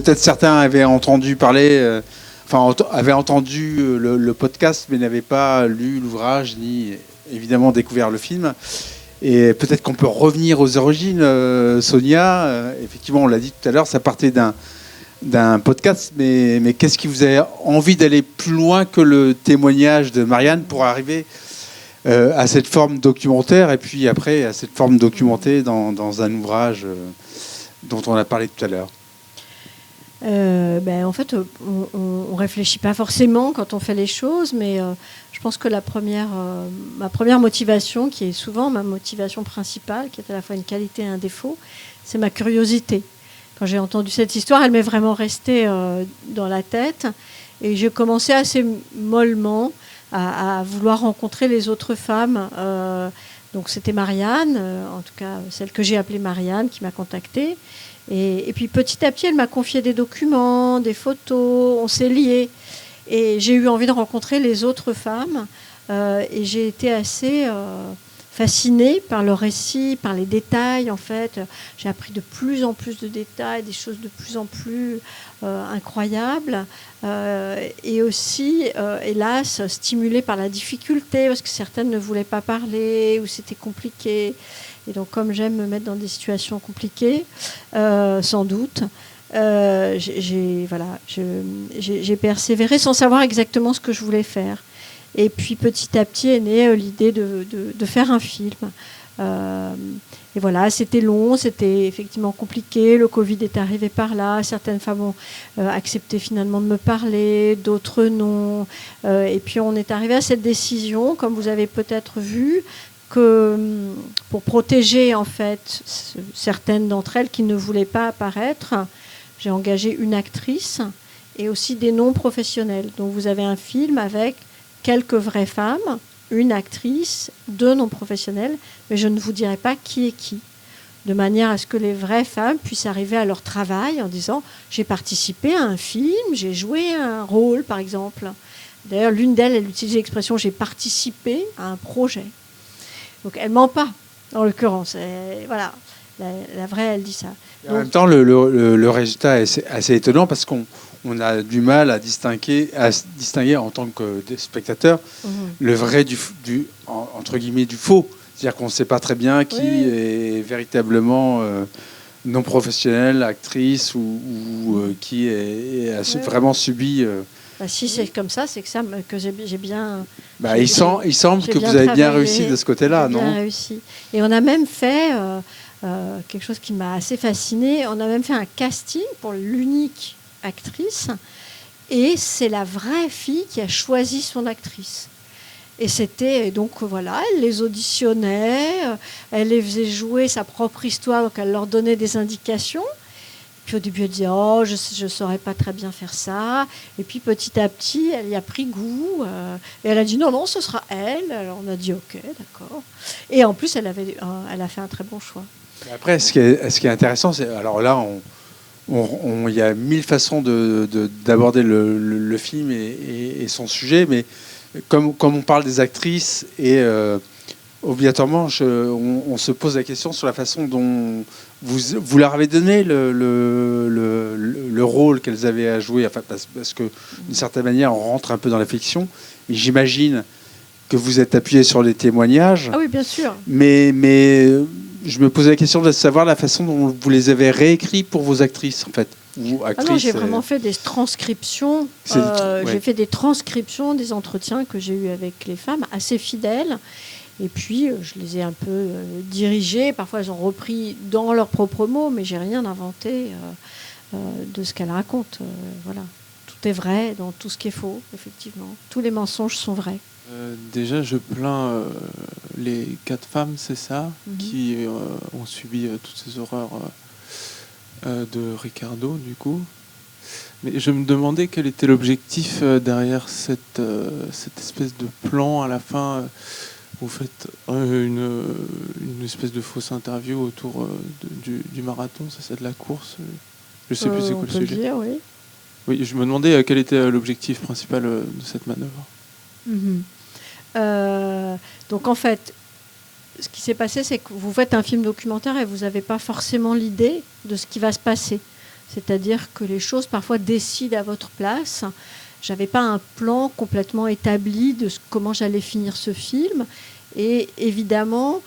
peut-être certains avaient entendu parler, avaient entendu le podcast, mais n'avaient pas lu l'ouvrage ni évidemment découvert le film. Et peut-être qu'on peut revenir aux origines, Sonia. Effectivement, on l'a dit tout à l'heure, ça partait d'un podcast, mais qu'est-ce qui vous a envie d'aller plus loin que le témoignage de Marianne pour arriver à cette forme documentaire et puis après à cette forme documentée dans un ouvrage dont on a parlé tout à l'heure? En fait, on ne réfléchit pas forcément quand on fait les choses, mais je pense que ma première motivation, qui est souvent ma motivation principale, qui est à la fois une qualité et un défaut, c'est ma curiosité. Quand j'ai entendu cette histoire, elle m'est vraiment restée dans la tête. Et j'ai commencé assez mollement à vouloir rencontrer les autres femmes. Donc c'était Marianne, en tout cas celle que j'ai appelée Marianne, qui m'a contactée. Et puis petit à petit, elle m'a confié des documents, des photos, on s'est liés. Et j'ai eu envie de rencontrer les autres femmes. Et j'ai été assez fascinée par le récit, par les détails en fait. J'ai appris de plus en plus de détails, des choses de plus en plus incroyables. Et aussi, hélas, stimulée par la difficulté, parce que certaines ne voulaient pas parler ou c'était compliqué. Et donc, comme j'aime me mettre dans des situations compliquées, sans doute, j'ai persévéré sans savoir exactement ce que je voulais faire. Et puis, petit à petit est née l'idée de faire un film. Et voilà, c'était long, c'était effectivement compliqué. Le Covid est arrivé par là. Certaines femmes ont accepté finalement de me parler, d'autres non. Et puis, on est arrivé à cette décision, comme vous avez peut-être vu, que pour protéger en fait certaines d'entre elles qui ne voulaient pas apparaître, j'ai engagé une actrice et aussi des non-professionnels. Donc vous avez un film avec quelques vraies femmes, une actrice, 2 non-professionnels, mais je ne vous dirai pas qui est qui, de manière à ce que les vraies femmes puissent arriver à leur travail en disant « j'ai participé à un film, j'ai joué un rôle par exemple ». D'ailleurs, l'une d'elles, elle utilise l'expression « j'ai participé à un projet ». Donc elle ment pas, en l'occurrence. Voilà, la vraie, elle dit ça. En même temps, le résultat est assez étonnant parce qu'on a du mal à distinguer en tant que spectateur le vrai entre guillemets du faux. C'est-à-dire qu'on ne sait pas très bien qui est véritablement non professionnel, actrice ou qui a vraiment subi. Si c'est comme ça, c'est que j'ai bien. Il semble que vous avez bien réussi de ce côté-là, non ? Bien réussi. Et on a même fait quelque chose qui m'a assez fascinée. On a même fait un casting pour l'unique actrice, et c'est la vraie fille qui a choisi son actrice. Et c'était donc voilà, elle les auditionnait, elle les faisait jouer sa propre histoire, donc elle leur donnait des indications. Puis au début, elle disait « Oh, je ne saurais pas très bien faire ça ». Et puis petit à petit, elle y a pris goût. Et elle a dit « Non, ce sera elle ». Alors on a dit « Ok, d'accord ». Et en plus, elle a fait un très bon choix. Après, ce qui est intéressant, c'est... Alors là, il y a 1000 façons d'aborder le film et son sujet. Mais comme on parle des actrices et... obligatoirement, on se pose la question sur la façon dont vous leur avez donné le rôle qu'elles avaient à jouer, enfin, parce que d'une certaine manière, on rentre un peu dans la fiction. Et j'imagine que vous êtes appuyé sur les témoignages. Ah oui, bien sûr. Mais je me posais la question de savoir la façon dont vous les avez réécrits pour vos actrices, en fait. Non, j'ai vraiment fait des transcriptions. J'ai fait des transcriptions des entretiens que j'ai eus avec les femmes, assez fidèles. Et puis, je les ai un peu dirigées. Parfois, elles ont repris dans leurs propres mots, mais j'ai rien inventé de ce qu'elles racontent. Voilà. Tout est vrai dans tout ce qui est faux, effectivement. Tous les mensonges sont vrais. Déjà, je plains les 4 femmes, c'est ça, qui ont subi toutes ces horreurs de Ricardo, du coup. Mais je me demandais quel était l'objectif derrière cette espèce de plan à la fin. Vous faites une espèce de fausse interview autour du marathon, c'est de la course. Je sais plus c'est quoi le sujet. Dire, oui. Oui, je me demandais quel était l'objectif principal de cette manœuvre. Donc en fait, ce qui s'est passé, c'est que vous faites un film documentaire et vous n'avez pas forcément l'idée de ce qui va se passer. C'est-à-dire que les choses parfois décident à votre place. J'avais pas un plan complètement établi de comment j'allais finir ce film. Et évidemment,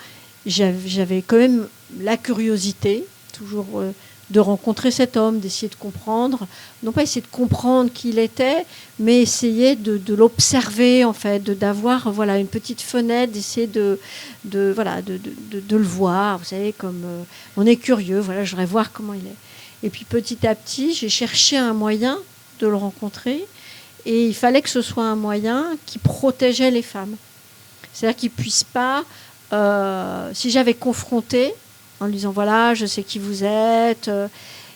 j'avais quand même la curiosité, toujours de rencontrer cet homme, d'essayer de comprendre, non pas essayer de comprendre qui il était, mais essayer de l'observer, en fait, d'avoir une petite fenêtre, d'essayer de le voir. Vous savez, comme on est curieux, je voudrais voir comment il est. Et puis petit à petit, j'ai cherché un moyen de le rencontrer, et il fallait que ce soit un moyen qui protégeait les femmes. C'est-à-dire qu'il ne puisse pas, si j'avais confronté, en lui disant voilà, je sais qui vous êtes,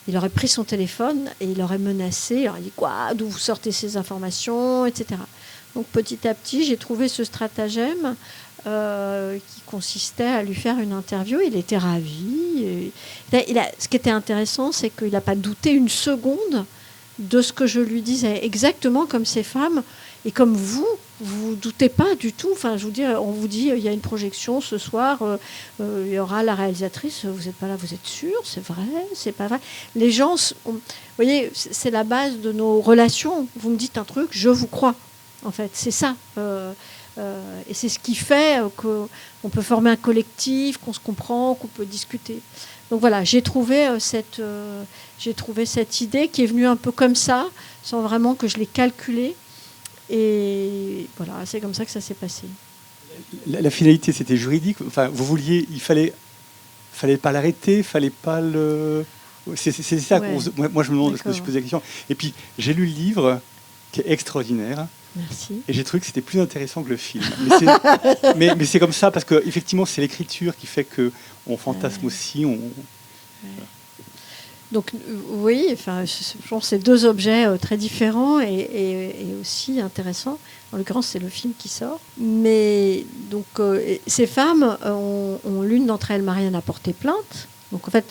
il aurait pris son téléphone et il aurait menacé, il aurait dit quoi, d'où vous sortez ces informations, etc. Donc petit à petit, j'ai trouvé ce stratagème qui consistait à lui faire une interview. Il était ravi. Ce qui était intéressant, c'est qu'il n'a pas douté une seconde de ce que je lui disais, exactement comme ces femmes. Et comme vous doutez pas du tout. Enfin, je vous dis, on vous dit, il y a une projection ce soir, il y aura la réalisatrice. Vous n'êtes pas là, vous êtes sûr, c'est vrai, c'est pas vrai. Les gens, vous voyez, c'est la base de nos relations. Vous me dites un truc, je vous crois. En fait, c'est ça. Et c'est ce qui fait qu'on peut former un collectif, qu'on se comprend, qu'on peut discuter. Donc voilà, j'ai trouvé cette idée qui est venue un peu comme ça, sans vraiment que je l'ai calculée. Et voilà, c'est comme ça que ça s'est passé. La finalité, c'était juridique. Enfin, vous vouliez, il fallait pas l'arrêter, fallait pas le. C'est ça. Ouais. Moi, je me demande, je me suis posé la question. Et puis, j'ai lu le livre, qui est extraordinaire. Merci. Et j'ai trouvé que c'était plus intéressant que le film. Mais c'est comme ça parce que effectivement, c'est l'écriture qui fait que on fantasme aussi. Donc oui, enfin, je pense que c'est deux objets très différents et aussi intéressants. En l'occurrence, c'est le film qui sort. Mais donc ces femmes, l'une d'entre elles, Marianne, a porté plainte. Donc en fait,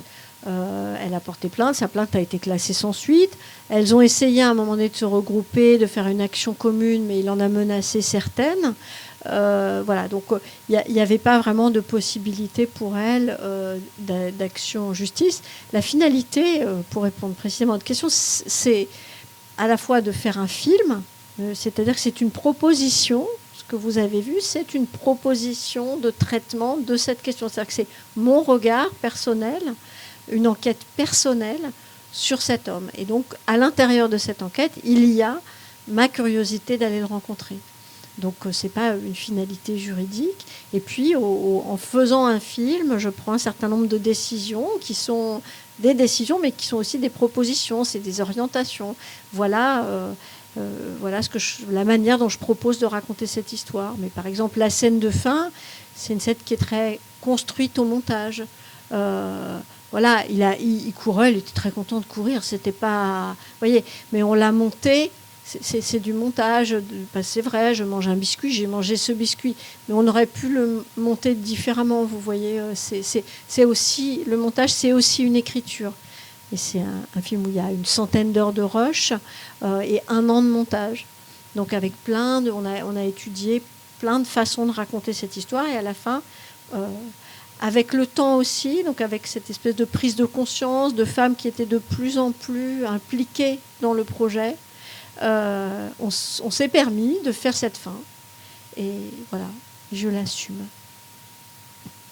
elle a porté plainte. Sa plainte a été classée sans suite. Elles ont essayé à un moment donné de se regrouper, de faire une action commune, mais il en a menacé certaines. Voilà, donc il n'y avait pas vraiment de possibilité pour elle d'action en justice. La finalité, pour répondre précisément à votre question, c'est à la fois de faire un film, c'est-à-dire que c'est une proposition, ce que vous avez vu, c'est une proposition de traitement de cette question. C'est-à-dire que c'est mon regard personnel, une enquête personnelle sur cet homme. Et donc, à l'intérieur de cette enquête, il y a ma curiosité d'aller le rencontrer. Donc, ce n'est pas une finalité juridique. Et puis, en faisant un film, je prends un certain nombre de décisions qui sont des décisions, mais qui sont aussi des propositions, c'est des orientations. Voilà la manière dont je propose de raconter cette histoire. Mais par exemple, la scène de fin, c'est une scène qui est très construite au montage. Voilà, il courait, il était très content de courir. C'était pas, vous voyez, mais on l'a monté. C'est du montage. C'est vrai, je mange un biscuit, j'ai mangé ce biscuit, mais on aurait pu le monter différemment. Vous voyez, c'est aussi le montage, c'est aussi une écriture. Et c'est un film où il y a une centaine d'heures de rush et 1 an de montage. Donc avec on a étudié plein de façons de raconter cette histoire et à la fin. Avec le temps aussi, donc avec cette espèce de prise de conscience de femmes qui étaient de plus en plus impliquées dans le projet, on s'est permis de faire cette fin. Et voilà, je l'assume.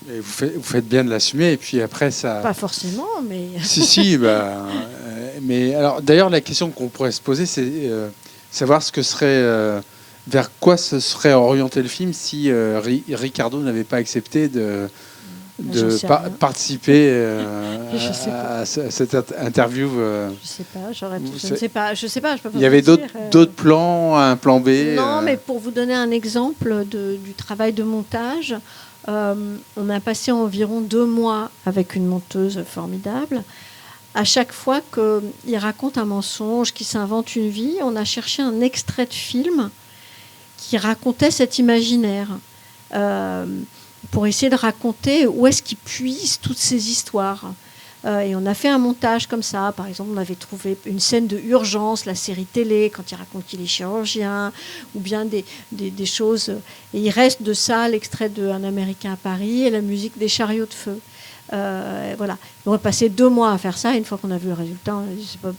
Et vous faites bien de l'assumer, et puis après ça... Pas forcément, mais... Si, mais alors, d'ailleurs, la question qu'on pourrait se poser, c'est savoir ce que serait... vers quoi se serait orienté le film si Ricardo n'avait pas accepté de participer à cette interview. Je sais pas. Je peux pas il y avait vous dire, d'autres plans, un plan B. Non, mais pour vous donner un exemple du travail de montage, on a passé environ 2 mois avec une monteuse formidable. À chaque fois qu'il raconte un mensonge, qu'il s'invente une vie, on a cherché un extrait de film qui racontait cet imaginaire. Pour essayer de raconter où est-ce qu'il puise toutes ces histoires. Et on a fait un montage comme ça. Par exemple, on avait trouvé une scène de Urgence, la série télé, quand il raconte qu'il est chirurgien, ou bien des choses. Et il reste de ça l'extrait de Un Américain à Paris et la musique des Chariots de feu. Voilà. On a passé 2 mois à faire ça. Une fois qu'on a vu le résultat, on a dit, c'est pas,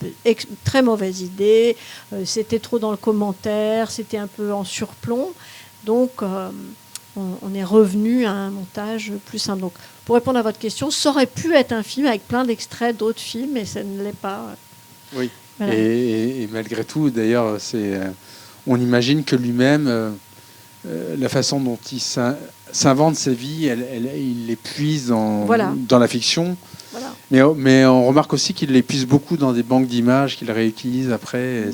très mauvaise idée. C'était trop dans le commentaire, c'était un peu en surplomb. Donc, on est revenu à un montage plus simple. Donc, pour répondre à votre question, ça aurait pu être un film avec plein d'extraits d'autres films, mais ça ne l'est pas. Oui. Voilà. Et malgré tout, d'ailleurs, on imagine que lui-même, la façon dont il s'invente sa vie, il l'épuise dans la fiction. Voilà. Mais on remarque aussi qu'il l'épuise beaucoup dans des banques d'images qu'il réutilise après.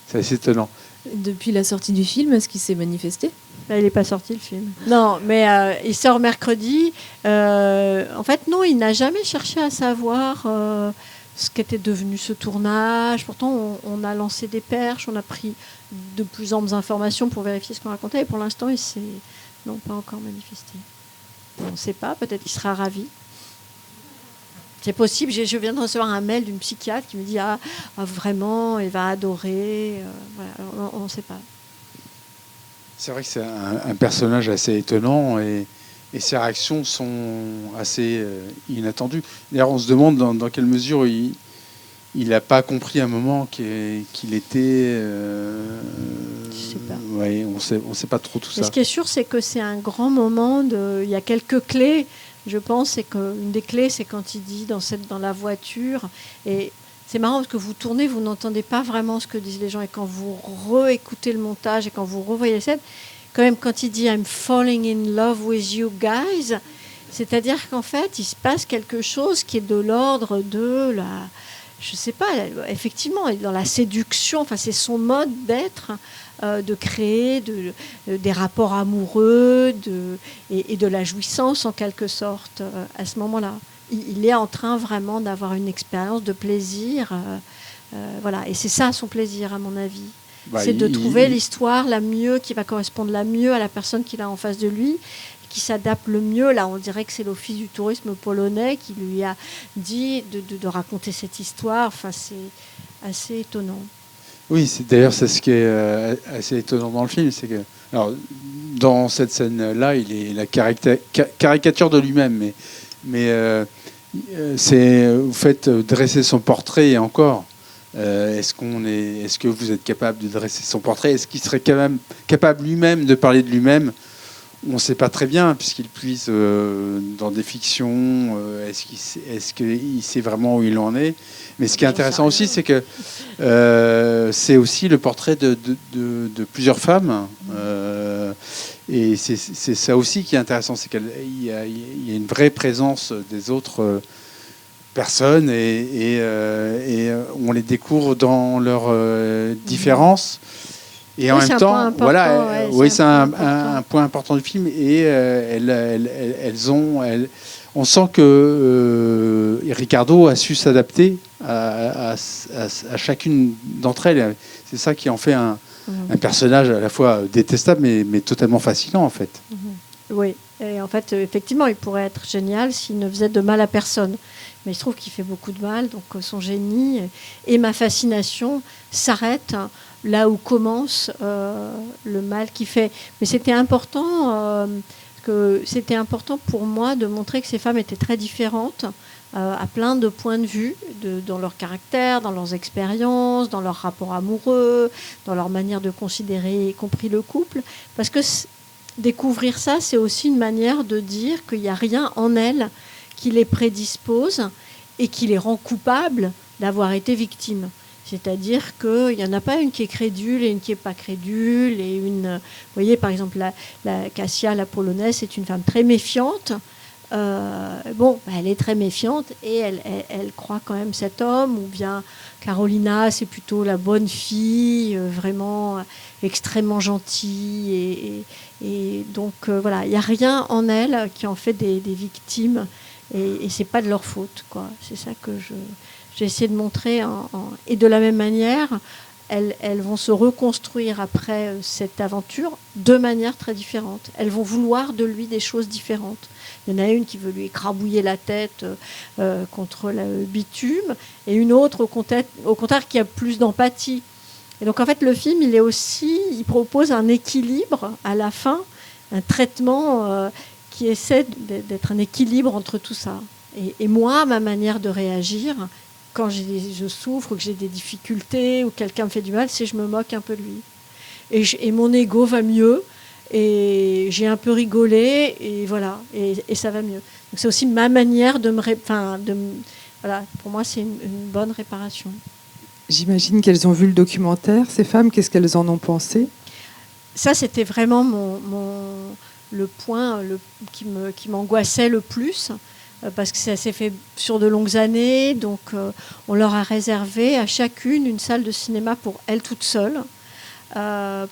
C'est assez étonnant. Depuis la sortie du film, est-ce qu'il s'est manifesté ? Là, il n'est pas sorti, le film. Non, mais il sort mercredi. En fait, non, il n'a jamais cherché à savoir ce qu'était devenu ce tournage. Pourtant, on a lancé des perches, on a pris de plus amples informations pour vérifier ce qu'on racontait. Et pour l'instant, il s'est pas encore manifesté. On ne sait pas, peut-être qu'il sera ravi. C'est possible. Je viens de recevoir un mail d'une psychiatre qui me dit vraiment, il va adorer. Voilà, on ne sait pas. C'est vrai que c'est un personnage assez étonnant et ses réactions sont assez inattendues. D'ailleurs, on se demande dans quelle mesure il n'a pas compris à un moment qu'il était... Je sais pas. Ouais, on sait pas trop tout ça. Mais ce qui est sûr, c'est que c'est un grand moment. Il y a quelques clés, je pense. C'est qu'une des clés, c'est quand il dit dans la voiture... Et c'est marrant parce que vous tournez, vous n'entendez pas vraiment ce que disent les gens. Et quand vous réécoutez le montage et quand vous revoyez les scènes, quand même, quand il dit « I'm falling in love with you guys », c'est-à-dire qu'en fait, il se passe quelque chose qui est de l'ordre de la... Je ne sais pas, effectivement, dans la séduction, enfin, c'est son mode d'être, de créer des rapports amoureux et de la jouissance, en quelque sorte, à ce moment-là. Il est en train vraiment d'avoir une expérience de plaisir. Voilà. Et c'est ça son plaisir, à mon avis. C'est de trouver l'histoire la mieux, qui va correspondre la mieux à la personne qu'il a en face de lui, qui s'adapte le mieux. Là, on dirait que c'est l'Office du tourisme polonais qui lui a dit de raconter cette histoire. Enfin, c'est assez étonnant. Oui, d'ailleurs, c'est ce qui est assez étonnant dans le film. C'est que, alors, dans cette scène-là, il est la caricature de lui-même, mais vous faites dresser son portrait et encore. Est-ce que vous êtes capable de dresser son portrait ? Est-ce qu'il serait capable lui-même de parler de lui-même ? On ne sait pas très bien, puisqu'il puise dans des fictions. Est-ce qu'il sait vraiment où il en est ? Mais ce qui est intéressant aussi, c'est que c'est aussi le portrait de plusieurs femmes. Et c'est ça aussi qui est intéressant, c'est qu'il y a une vraie présence des autres personnes et on les découvre dans leurs différences. Et en même temps, voilà, c'est un point important du film. Et on sent que Ricardo a su s'adapter à chacune d'entre elles. C'est ça qui en fait un personnage à la fois détestable, mais totalement fascinant, en fait. Oui, et en fait, effectivement, il pourrait être génial s'il ne faisait de mal à personne. Mais il se trouve qu'il fait beaucoup de mal, donc son génie et ma fascination s'arrêtent là où commence le mal qu'il fait. Mais c'était important pour moi de montrer que ces femmes étaient très différentes à plein de points de vue, dans leur caractère, dans leurs expériences, dans leur rapport amoureux, dans leur manière de considérer, y compris le couple. Parce que découvrir ça, c'est aussi une manière de dire qu'il n'y a rien en elles qui les prédispose et qui les rend coupables d'avoir été victimes. C'est-à-dire qu'il n'y en a pas une qui est crédule et une qui n'est pas crédule. Et vous voyez, par exemple, la Kasia, la polonaise, c'est une femme très méfiante. Elle est très méfiante et elle croit quand même cet homme. Ou bien Carolina, c'est plutôt la bonne fille, vraiment extrêmement gentille. Et donc, voilà, il n'y a rien en elle qui en fait des victimes. Et ce n'est pas de leur faute, quoi. C'est ça que j'ai essayé de montrer. Et de la même manière, elles vont se reconstruire après cette aventure de manière très différente. Elles vont vouloir de lui des choses différentes. Il y en a une qui veut lui écrabouiller la tête contre le bitume, et une autre, au contraire, qui a plus d'empathie. Et donc, en fait, le film, il propose un équilibre à la fin, un traitement qui essaie d'être un équilibre entre tout ça. Et moi, ma manière de réagir, quand je souffre, ou que j'ai des difficultés, ou quelqu'un me fait du mal, c'est je me moque un peu de lui. Et mon ego va mieux, et j'ai un peu rigolé, et voilà, et ça va mieux. Donc c'est aussi ma manière voilà, pour moi, c'est une bonne réparation. J'imagine qu'elles ont vu le documentaire, ces femmes, qu'est-ce qu'elles en ont pensé? Ça, c'était vraiment le point qui m'angoissait le plus, parce que ça s'est fait sur de longues années, donc on leur a réservé à chacune une salle de cinéma pour elles toutes seules,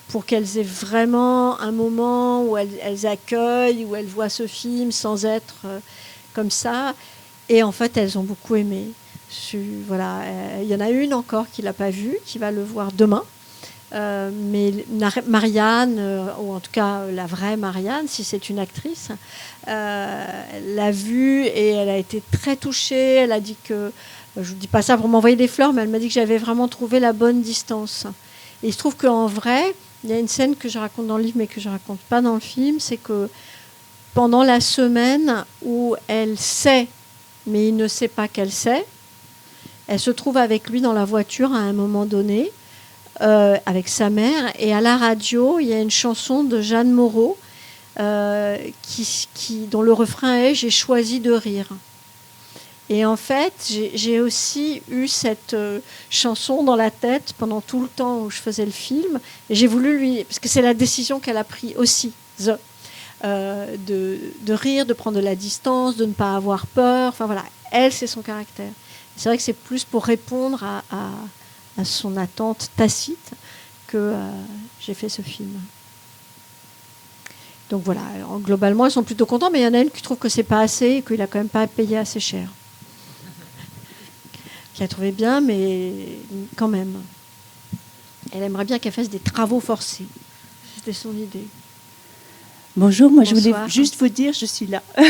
pour qu'elles aient vraiment un moment où elles accueillent, où elles voient ce film sans être comme ça. Et en fait, elles ont beaucoup aimé. Voilà, il y en a une encore qui ne l'a pas vu, qui va le voir demain. Mais Marianne, ou en tout cas la vraie Marianne, si c'est une actrice, l'a vue et elle a été très touchée. Elle a dit que, je ne vous dis pas ça pour m'envoyer des fleurs, mais elle m'a dit que j'avais vraiment trouvé la bonne distance. Et il se trouve qu'en vrai, il y a une scène que je raconte dans le livre mais que je ne raconte pas dans le film, c'est que pendant la semaine où elle sait, mais il ne sait pas qu'elle sait, elle se trouve avec lui dans la voiture à un moment donné, avec sa mère, et à la radio, il y a une chanson de Jeanne Moreau dont le refrain est « J'ai choisi de rire ». Et en fait, j'ai aussi eu cette chanson dans la tête pendant tout le temps où je faisais le film, et j'ai voulu parce que c'est la décision qu'elle a prise aussi, de rire, de prendre de la distance, de ne pas avoir peur, enfin voilà, elle, c'est son caractère. C'est vrai que c'est plus pour répondre à son attente tacite que j'ai fait ce film. Donc voilà, alors, globalement, ils sont plutôt contents, mais il y en a une qui trouve que c'est pas assez et qu'il a quand même pas payé assez cher. Qui a trouvé bien, mais quand même. Elle aimerait bien qu'elle fasse des travaux forcés. C'était son idée. Bonjour, moi Bonsoir. Je voulais juste vous dire, je suis là. Oui,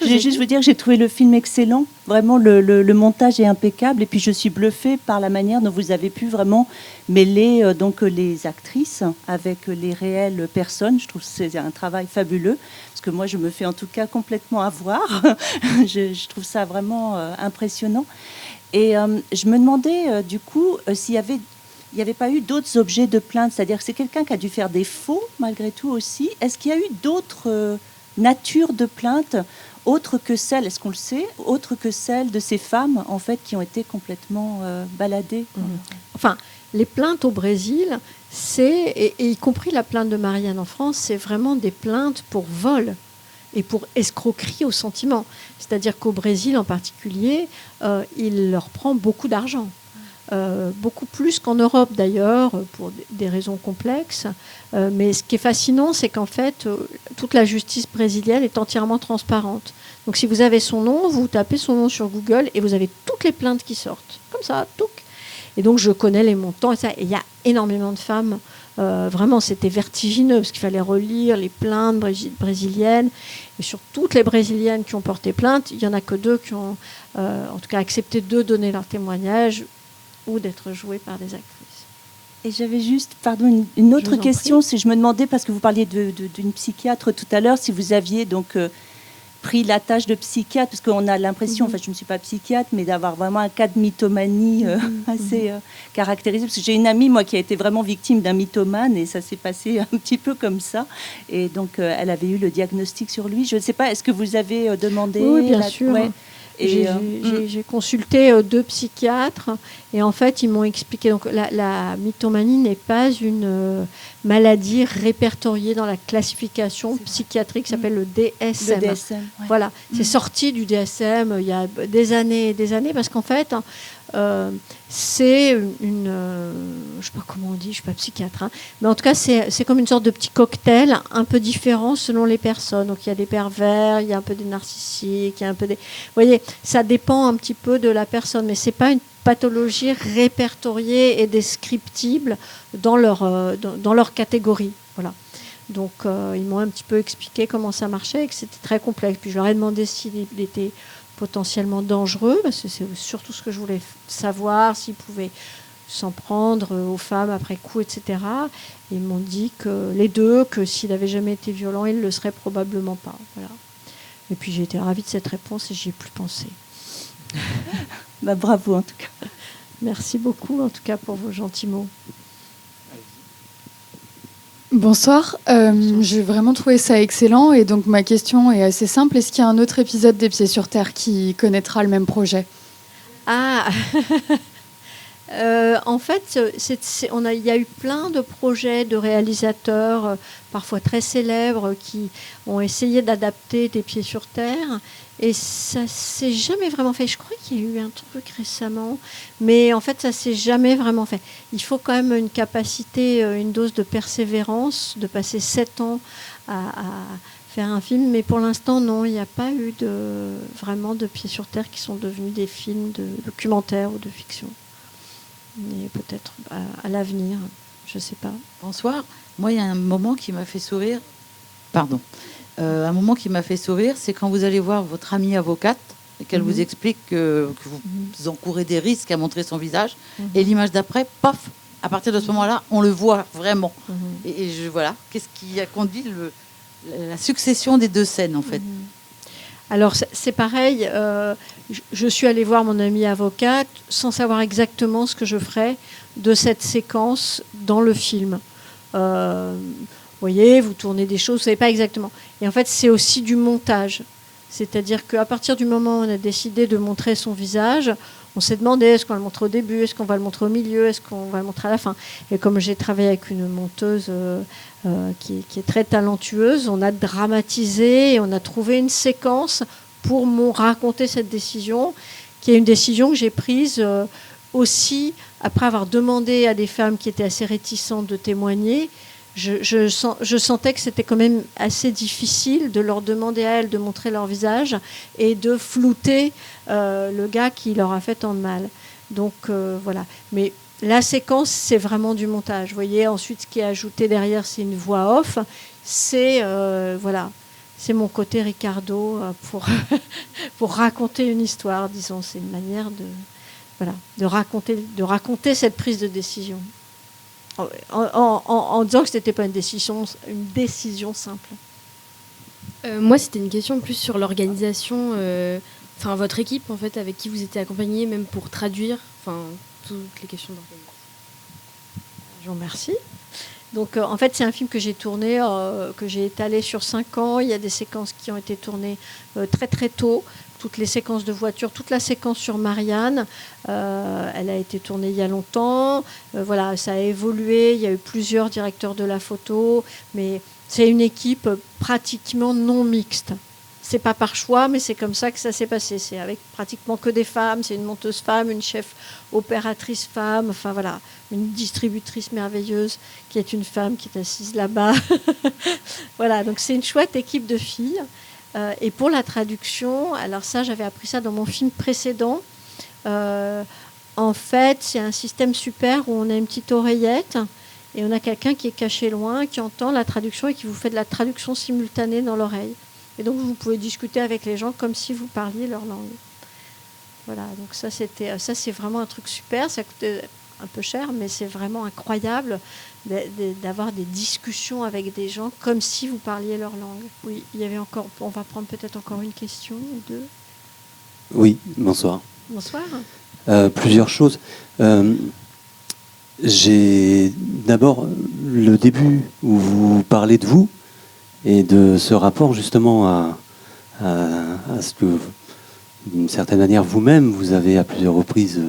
Je voulais juste vous dire que j'ai trouvé le film excellent. Vraiment, le montage est impeccable. Et puis, je suis bluffée par la manière dont vous avez pu vraiment mêler donc les actrices avec les réelles personnes. Je trouve que c'est un travail fabuleux. Parce que moi, je me fais en tout cas complètement avoir. Je trouve ça vraiment impressionnant. Et je me demandais, du coup, s'il y avait... Il n'y avait pas eu d'autres objets de plainte, c'est-à-dire que c'est quelqu'un qui a dû faire des faux, malgré tout aussi. Est-ce qu'il y a eu d'autres natures de plaintes, autres que celles, est-ce qu'on le sait, autres que celles de ces femmes, en fait, qui ont été complètement baladées? Enfin, les plaintes au Brésil, et y compris la plainte de Marianne en France, c'est vraiment des plaintes pour vol et pour escroquerie au sentiment. C'est-à-dire qu'au Brésil, en particulier, il leur prend beaucoup d'argent. Beaucoup plus qu'en Europe d'ailleurs, pour des raisons complexes. Mais ce qui est fascinant, c'est qu'en fait, toute la justice brésilienne est entièrement transparente. Donc si vous avez son nom, vous tapez son nom sur Google et vous avez toutes les plaintes qui sortent. Comme ça, touc. Et donc je connais les montants et ça. Et il y a énormément de femmes. Vraiment, c'était vertigineux parce qu'il fallait relire les plaintes brésiliennes. Et sur toutes les Brésiliennes qui ont porté plainte, il n'y en a que 2 qui ont, en tout cas, accepté de donner leur témoignage ou d'être jouées par des actrices. Et j'avais juste, pardon, une autre question. Si je me demandais, parce que vous parliez d'une psychiatre tout à l'heure, si vous aviez donc pris la tâche de psychiatre, parce qu'on a l'impression, enfin je ne suis pas psychiatre, mais d'avoir vraiment un cas de mythomanie assez caractérisé. Parce que j'ai une amie, moi, qui a été vraiment victime d'un mythomane, et ça s'est passé un petit peu comme ça. Et donc, elle avait eu le diagnostic sur lui. Je ne sais pas, est-ce que vous avez demandé? Oui, bien sûr. Ouais. J'ai consulté 2 psychiatres et en fait ils m'ont expliqué donc la mythomanie n'est pas une maladie répertoriée dans la classification psychiatrique qui s'appelle le DSM. Le DSM, ouais. Voilà, c'est sorti du DSM il y a des années et des années parce qu'en fait c'est une je sais pas comment on dit, je suis pas psychiatre, hein, mais en tout cas c'est comme une sorte de petit cocktail un peu différent selon les personnes. Donc il y a des pervers, il y a un peu des narcissiques, il y a un peu des, vous voyez, ça dépend un petit peu de la personne, mais c'est pas une pathologie répertoriée et descriptible dans leur catégorie. Voilà. Donc ils m'ont un petit peu expliqué comment ça marchait et que c'était très complexe. Puis je leur ai demandé s'il était potentiellement dangereux, parce que c'est surtout ce que je voulais savoir, s'ils pouvaient s'en prendre aux femmes après coup, etc. Et ils m'ont dit que les 2, que s'il n'avait jamais été violent, il ne le serait probablement pas. Voilà. Et puis j'ai été ravie de cette réponse et j'y ai plus pensé. Bah, bravo en tout cas. Merci beaucoup en tout cas pour vos gentils mots. Bonsoir, j'ai vraiment trouvé ça excellent et donc ma question est assez simple. Est-ce qu'il y a un autre épisode des Pieds sur Terre qui connaîtra le même projet ? Ah en fait, il y a eu plein de projets de réalisateurs, parfois très célèbres, qui ont essayé d'adapter des Pieds sur Terre. Et ça s'est jamais vraiment fait. Je crois qu'il y a eu un truc récemment, mais en fait, ça s'est jamais vraiment fait. Il faut quand même une capacité, une dose de persévérance, de passer 7 ans à faire un film. Mais pour l'instant, non, il n'y a pas eu vraiment de Pieds sur Terre qui sont devenus des films de documentaires ou de fiction. Mais peut-être à l'avenir, je ne sais pas. Bonsoir. Moi, il y a un moment qui m'a fait sourire. Pardon. Un moment qui m'a fait sourire, c'est quand vous allez voir votre amie avocate et qu'elle vous explique que vous encourez des risques à montrer son visage. Et l'image d'après, paf, à partir de ce moment-là, on le voit vraiment. Et voilà, qu'est-ce qui a conduit la succession des 2 scènes, en fait. Alors, c'est pareil. Je suis allée voir mon amie avocate sans savoir exactement ce que je ferais de cette séquence dans le film. Vous voyez, vous tournez des choses, vous ne savez pas exactement. Et en fait, c'est aussi du montage. C'est-à-dire qu'à partir du moment où on a décidé de montrer son visage, on s'est demandé est-ce qu'on va le montrer au début, est-ce qu'on va le montrer au milieu, est-ce qu'on va le montrer à la fin. Et comme j'ai travaillé avec une monteuse qui est très talentueuse, on a dramatisé et on a trouvé une séquence pour raconter cette décision, qui est une décision que j'ai prise aussi après avoir demandé à des femmes qui étaient assez réticentes de témoigner. Je sentais que c'était quand même assez difficile de leur demander à elles de montrer leur visage et de flouter le gars qui leur a fait tant de mal. Donc voilà. Mais la séquence, c'est vraiment du montage. Vous voyez, ensuite, ce qui est ajouté derrière, c'est une voix off. C'est voilà, c'est mon côté Ricardo pour raconter une histoire, disons. C'est une manière de raconter cette prise de décision. En disant que ce n'était pas une décision simple. Moi, c'était une question plus sur l'organisation, votre équipe, en fait, avec qui vous étiez accompagnés, même pour traduire, toutes les questions d'organisation. Je vous remercie. Donc, en fait, c'est un film que j'ai tourné, que j'ai étalé sur 5 ans. Il y a des séquences qui ont été tournées très, très tôt. Toutes les séquences de voiture, toute la séquence sur Marianne, elle a été tournée il y a longtemps. Voilà, ça a évolué. Il y a eu plusieurs directeurs de la photo, mais c'est une équipe pratiquement non mixte. C'est pas par choix, mais c'est comme ça que ça s'est passé. C'est avec pratiquement que des femmes. C'est une monteuse femme, une chef opératrice femme. Enfin voilà, une distributrice merveilleuse qui est une femme qui est assise là-bas. Voilà, donc c'est une chouette équipe de filles. Et pour la traduction, alors ça, j'avais appris ça dans mon film précédent. En fait, c'est un système super où on a une petite oreillette et on a quelqu'un qui est caché loin, qui entend la traduction et qui vous fait de la traduction simultanée dans l'oreille. Et donc, vous pouvez discuter avec les gens comme si vous parliez leur langue. Voilà, donc ça, c'est vraiment un truc super. Ça coûtait un peu cher, mais c'est vraiment incroyable d'avoir des discussions avec des gens comme si vous parliez leur langue. Oui, il y avait encore. On va prendre peut-être encore une question ou 2. Oui, bonsoir. Bonsoir. Plusieurs choses. J'ai d'abord le début où vous parlez de vous et de ce rapport justement à ce que, d'une certaine manière, vous-même, vous avez à plusieurs reprises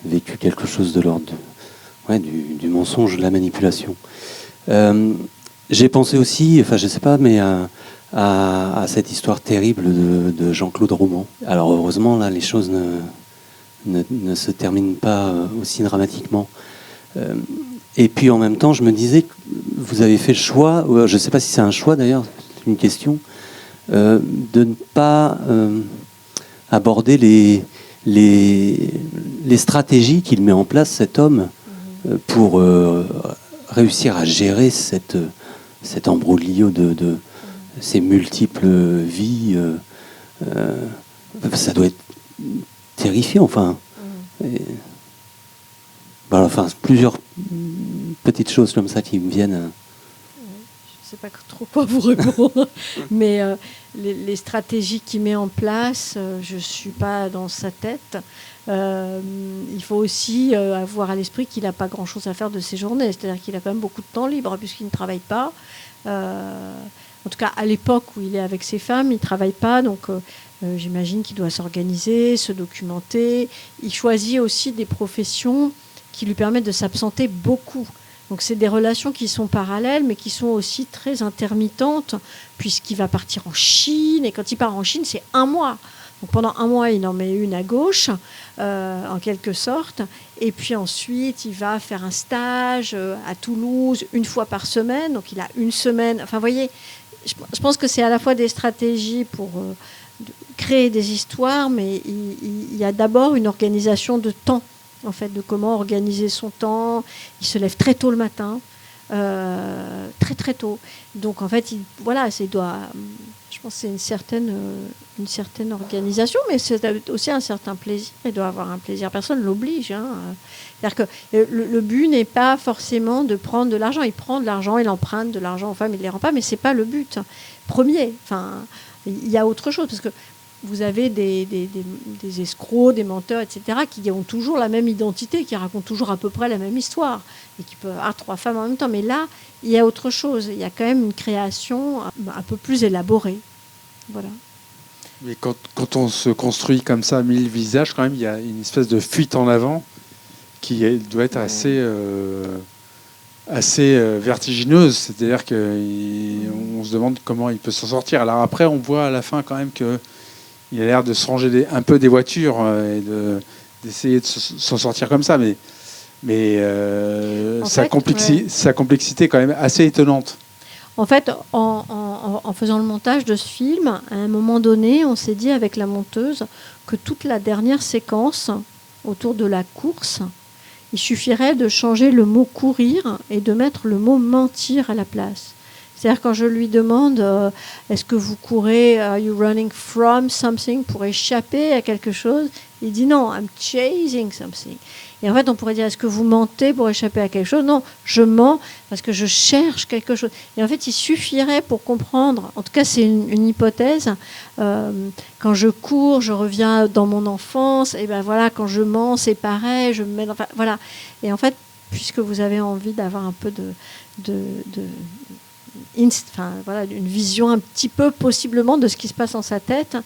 vécu quelque chose de l'ordre du mensonge, de la manipulation. J'ai pensé aussi, je ne sais pas, mais à cette histoire terrible de Jean-Claude Roman. Alors heureusement, là, les choses ne se terminent pas aussi dramatiquement. Et puis en même temps, je me disais que vous avez fait le choix, je ne sais pas si c'est un choix d'ailleurs, c'est une question, de ne pas aborder les stratégies qu'il met en place, cet homme, pour réussir à gérer cet embroglio de ces multiples vies. Ça doit être terrifiant, enfin. Voilà, plusieurs petites choses comme ça qui me viennent. Je ne sais pas trop quoi vous répondre. Mais les stratégies qu'il met en place, je ne suis pas dans sa tête. Il faut aussi avoir à l'esprit qu'il n'a pas grand-chose à faire de ses journées. C'est-à-dire qu'il a quand même beaucoup de temps libre puisqu'il ne travaille pas. En tout cas, à l'époque où il est avec ses femmes, il ne travaille pas. Donc, j'imagine qu'il doit s'organiser, se documenter. Il choisit aussi des professions qui lui permettent de s'absenter beaucoup. Donc, c'est des relations qui sont parallèles, mais qui sont aussi très intermittentes, puisqu'il va partir en Chine. Et quand il part en Chine, c'est 1 mois. Donc, pendant 1 mois, il en met une à gauche, en quelque sorte. Et puis ensuite, il va faire un stage à Toulouse 1 fois par semaine. Donc, il a 1 semaine. Enfin, vous voyez, je pense que c'est à la fois des stratégies pour créer des histoires, mais il y a d'abord une organisation de temps, en fait, de comment organiser son temps. Il se lève très tôt le matin, très très tôt. Donc, en fait, je pense que c'est une certaine organisation, mais c'est aussi un certain plaisir. Il doit avoir un plaisir. Personne ne l'oblige. C'est-à-dire que le but n'est pas forcément de prendre de l'argent. Il prend de l'argent, il emprunte de l'argent aux femmes, il ne les rend pas, mais ce n'est pas le but premier. Enfin, il y a autre chose, parce que vous avez des escrocs, des menteurs, etc., qui ont toujours la même identité, qui racontent toujours à peu près la même histoire, et qui peuvent avoir 3 femmes en même temps. Mais là, il y a autre chose. Il y a quand même une création un peu plus élaborée. Voilà. Mais quand on se construit comme ça, 1000 visages, quand même, il y a une espèce de fuite en avant qui doit être assez vertigineuse. C'est-à-dire qu'on se demande comment il peut s'en sortir. Alors après, on voit à la fin quand même qu'il a l'air de se ranger un peu des voitures et d'essayer de s'en sortir comme ça. Mais sa complexité est quand même assez étonnante. En fait, en faisant le montage de ce film, à un moment donné, on s'est dit avec la monteuse que toute la dernière séquence autour de la course, il suffirait de changer le mot courir et de mettre le mot mentir à la place. C'est-à-dire quand je lui demande est-ce que vous courez, are you running from something, pour échapper à quelque chose, il dit non, I'm chasing something. Et en fait, on pourrait dire est-ce que vous mentez pour échapper à quelque chose? Non, je mens parce que je cherche quelque chose. Et en fait, il suffirait pour comprendre, en tout cas c'est une hypothèse, quand je cours, je reviens dans mon enfance, et ben voilà, quand je mens, c'est pareil, je me mets enfin, voilà. Et en fait, puisque vous avez envie d'avoir un peu une vision un petit peu possiblement de ce qui se passe dans sa tête,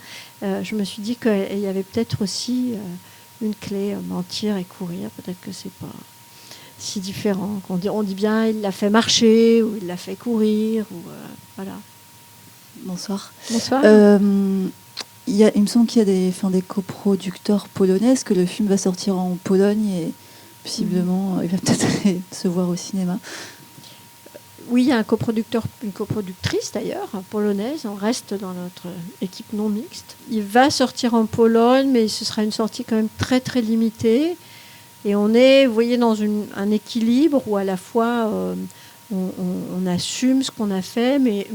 je me suis dit qu'il y avait peut-être aussi une clé, mentir et courir. Peut-être que c'est pas si différent. On dit bien il l'a fait marcher ou il l'a fait courir. Voilà. Bonsoir. Bonsoir. Il me semble qu'il y a des coproducteurs polonais. Est-ce que le film va sortir en Pologne et possiblement il va peut-être se voir au cinéma? Oui, il y a un coproducteur, une coproductrice d'ailleurs, polonaise. On reste dans notre équipe non mixte. Il va sortir en Pologne, mais ce sera une sortie quand même très très limitée. Et on est, vous voyez, dans un équilibre où à la fois on assume ce qu'on a fait, mais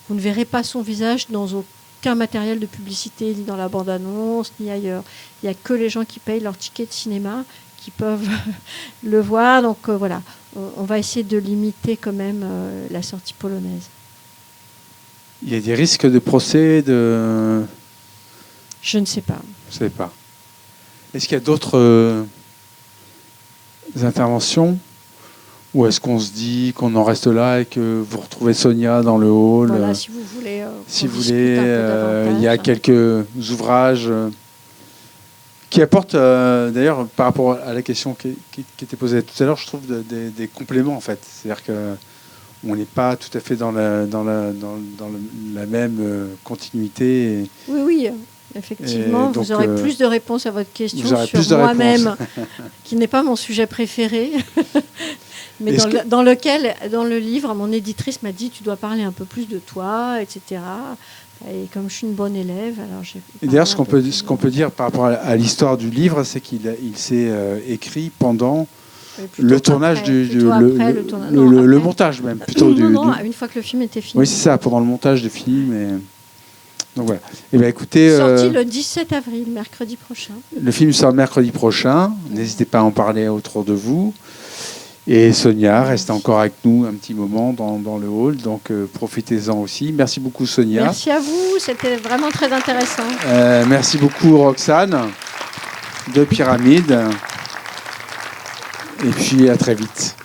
vous ne verrez pas son visage dans aucun matériel de publicité, ni dans la bande-annonce, ni ailleurs. Il n'y a que les gens qui payent leur ticket de cinéma qui peuvent le voir. Donc voilà. On va essayer de limiter quand même la sortie polonaise. Il y a des risques de procès Je ne sais pas. Je ne sais pas. Est-ce qu'il y a d'autres interventions? Ou est-ce qu'on se dit qu'on en reste là et que vous retrouvez Sonia dans le hall? Voilà, si vous voulez. Si vous voulez, il y a quelques ouvrages qui apportent, d'ailleurs, par rapport à la question qui était posée tout à l'heure, je trouve des compléments en fait. C'est-à-dire qu'on n'est pas tout à fait dans la même continuité. Oui, effectivement. Donc, vous aurez plus de réponses à votre question sur moi-même, qui n'est pas mon sujet préféré. Mais dans le livre, mon éditrice m'a dit tu dois parler un peu plus de toi, etc. Et comme je suis une bonne élève, alors j'ai... Et d'ailleurs, ce qu'on peut dire par rapport à l'histoire du livre, c'est qu'il s'est écrit pendant le tournage le montage même, plutôt une fois que le film était fini. Oui, c'est ça, pendant le montage du film. Donc voilà. Et bien, écoutez, sorti le 17 avril, mercredi prochain. Le film sort mercredi prochain. N'hésitez pas à en parler autour de vous. Et Sonia reste encore avec nous un petit moment dans le hall, donc profitez-en aussi. Merci beaucoup Sonia. Merci à vous, c'était vraiment très intéressant. Merci beaucoup Roxane de Pyramide. Et puis à très vite.